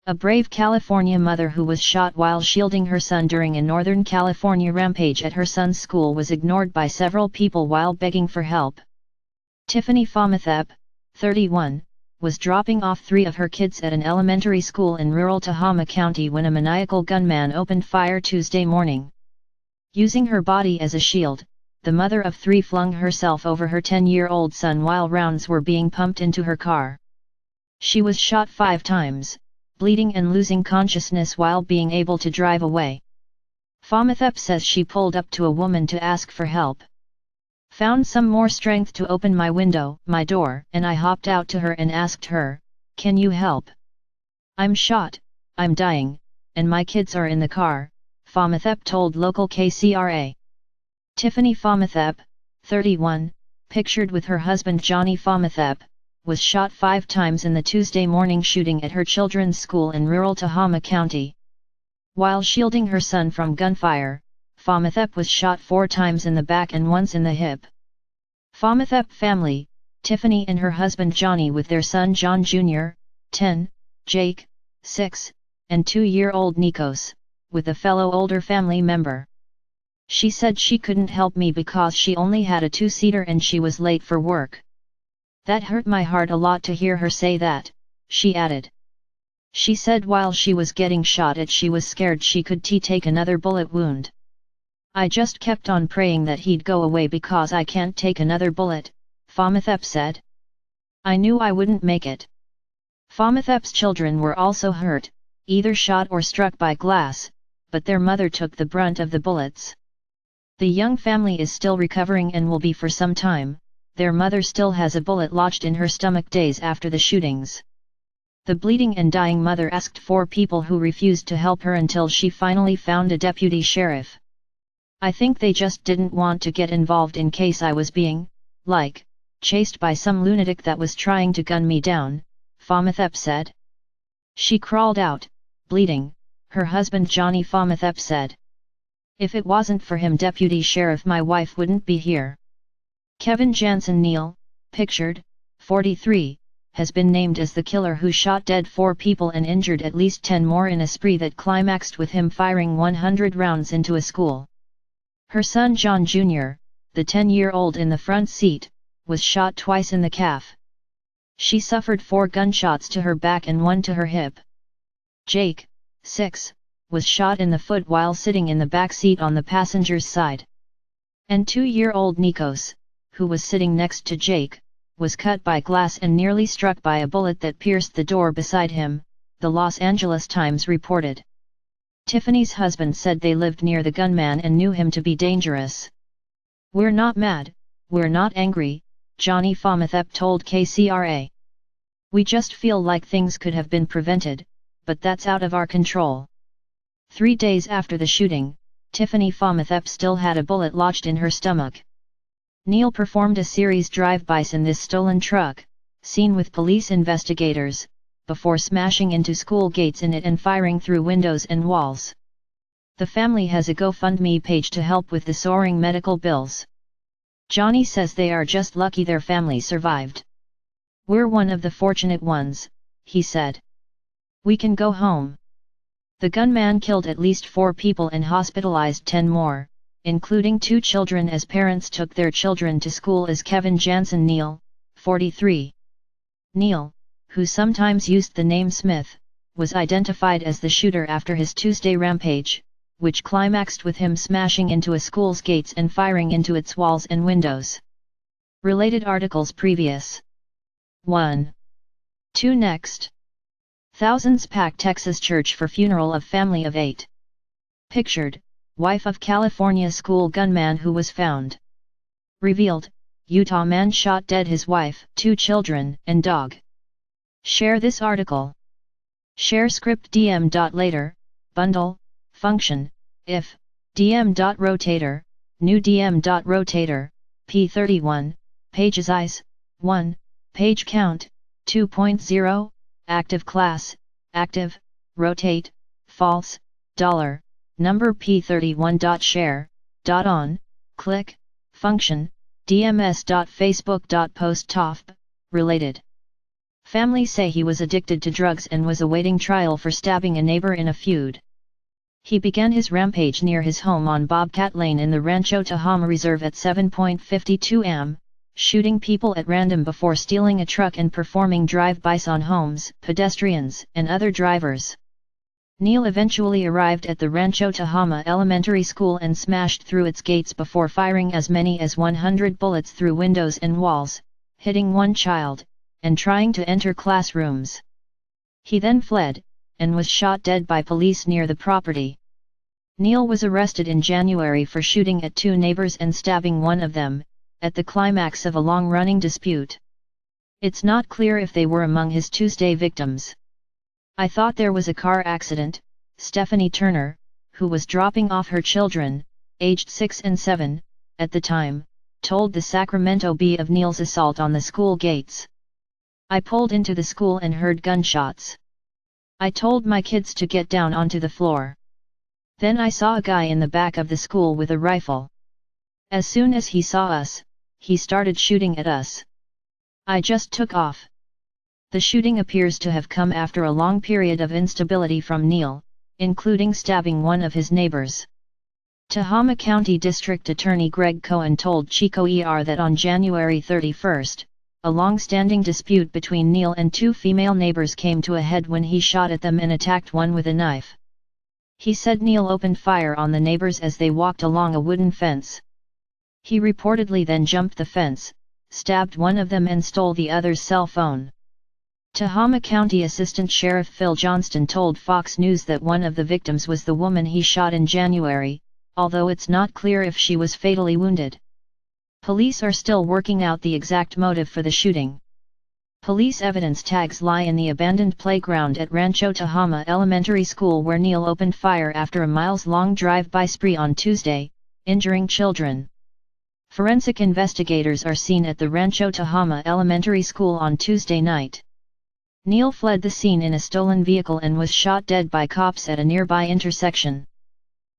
A brave California mother who was shot while shielding her son during a Northern California rampage at her son's school was ignored by several people while begging for help. Tiffany Phommathep, 31, was dropping off 3 of her kids at an elementary school in rural Tehama County when a maniacal gunman opened fire Tuesday morning. Using her body as a shield, the mother of 3 flung herself over her 10-year-old son while rounds were being pumped into her car. She was shot 5 times, bleeding and losing consciousness while being able to drive away. Phommathep says she pulled up to a woman to ask for help. Found some more strength to open my window, my door, and I hopped out to her and asked her, "Can you help? I'm shot, I'm dying, and my kids are in the car," Phommathep told local KCRA. Tiffany Phommathep, 31, pictured with her husband Johnny Phommathep, was shot 5 times in the Tuesday morning shooting at her children's school in rural Tehama County. While shielding her son from gunfire, Phommathep was shot 4 times in the back and once in the hip. Phommathep family, Tiffany and her husband Johnny with their son John Jr., 10, Jake, 6, and 2-year-old Nikos, with a fellow older family member. She said she couldn't help me because she only had a 2-seater and she was late for work. That hurt my heart a lot to hear her say that, she added. She said while she was getting shot at she was scared she could take another bullet wound. "I just kept on praying that he'd go away because I can't take another bullet," Phommathep said. "I knew I wouldn't make it." Phommathep's children were also hurt, either shot or struck by glass, but their mother took the brunt of the bullets. The young family is still recovering and will be for some time. Their mother still has a bullet lodged in her stomach days after the shootings. The bleeding and dying mother asked for people who refused to help her until she finally found a deputy sheriff. "I think they just didn't want to get involved in case I was being, chased by some lunatic that was trying to gun me down," Phommathep said. She crawled out, bleeding, her husband Johnny Phommathep said. "If it wasn't for him, Deputy Sheriff, my wife wouldn't be here." Kevin Jansen Neal, pictured, 43, has been named as the killer who shot dead 4 people and injured at least 10 more in a spree that climaxed with him firing 100 rounds into a school. Her son John Jr., the 10-year-old in the front seat, was shot twice in the calf. She suffered 4 gunshots to her back and 1 to her hip. Jake, 6, was shot in the foot while sitting in the back seat on the passenger's side. And 2-year-old Nikos, who was sitting next to Jake, was cut by glass and nearly struck by a bullet that pierced the door beside him, the Los Angeles Times reported. Tiffany's husband said they lived near the gunman and knew him to be dangerous. "We're not mad, we're not angry," Johnny Phommathep told KCRA. "We just feel like things could have been prevented, but that's out of our control." 3 days after the shooting, Tiffany Phommathep still had a bullet lodged in her stomach. Neal performed a series drive-bys in this stolen truck, seen with police investigators, before smashing into school gates in it and firing through windows and walls. The family has a GoFundMe page to help with the soaring medical bills. Johnny says they are just lucky their family survived. "We're one of the fortunate ones," he said. "We can go home." The gunman killed at least 4 people and hospitalized 10 more, including 2 children as parents took their children to school as Kevin Jansen Neal, 43. Neal, who sometimes used the name Smith, was identified as the shooter after his Tuesday rampage, which climaxed with him smashing into a school's gates and firing into its walls and windows. Related articles previous. 1. 2 next. Thousands pack Texas church for funeral of family of 8. Pictured, wife of California school gunman who was found. Revealed, Utah man shot dead his wife, 2 children, and dog. Share this article. Share script dm.later, bundle, function, if, dm.rotator, new dm.rotator, p31, page size, 1, page count, 2.0, active class, active, rotate, false, $, number p31.share.on, click, function, dms.facebook.post related. Family say he was addicted to drugs and was awaiting trial for stabbing a neighbor in a feud. He began his rampage near his home on Bobcat Lane in the Rancho Tehama Reserve at 7:52 am, shooting people at random before stealing a truck and performing drive-bys on homes, pedestrians, and other drivers. Neil eventually arrived at the Rancho Tehama Elementary School and smashed through its gates before firing as many as 100 bullets through windows and walls, hitting one child, and trying to enter classrooms. He then fled, and was shot dead by police near the property. Neil was arrested in January for shooting at two neighbors and stabbing one of them, at the climax of a long-running dispute. It's not clear if they were among his Tuesday victims. "I thought there was a car accident," Stephanie Turner, who was dropping off her children, aged 6 and 7, at the time, told the Sacramento Bee of Neil's assault on the school gates. "I pulled into the school and heard gunshots. I told my kids to get down onto the floor. Then I saw a guy in the back of the school with a rifle. As soon as he saw us, he started shooting at us. I just took off." The shooting appears to have come after a long period of instability from Neil, including stabbing one of his neighbors. Tehama County District Attorney Greg Cohen told Chico that on January 31, a long-standing dispute between Neil and two female neighbors came to a head when he shot at them and attacked one with a knife. He said Neil opened fire on the neighbors as they walked along a wooden fence. He reportedly then jumped the fence, stabbed one of them and stole the other's cell phone. Tehama County Assistant Sheriff Phil Johnston told Fox News that one of the victims was the woman he shot in January, although it's not clear if she was fatally wounded. Police are still working out the exact motive for the shooting. Police evidence tags lie in the abandoned playground at Rancho Tehama Elementary School where Neil opened fire after a miles-long drive-by spree on Tuesday, injuring children. Forensic investigators are seen at the Rancho Tehama Elementary School on Tuesday night. Neil fled the scene in a stolen vehicle and was shot dead by cops at a nearby intersection.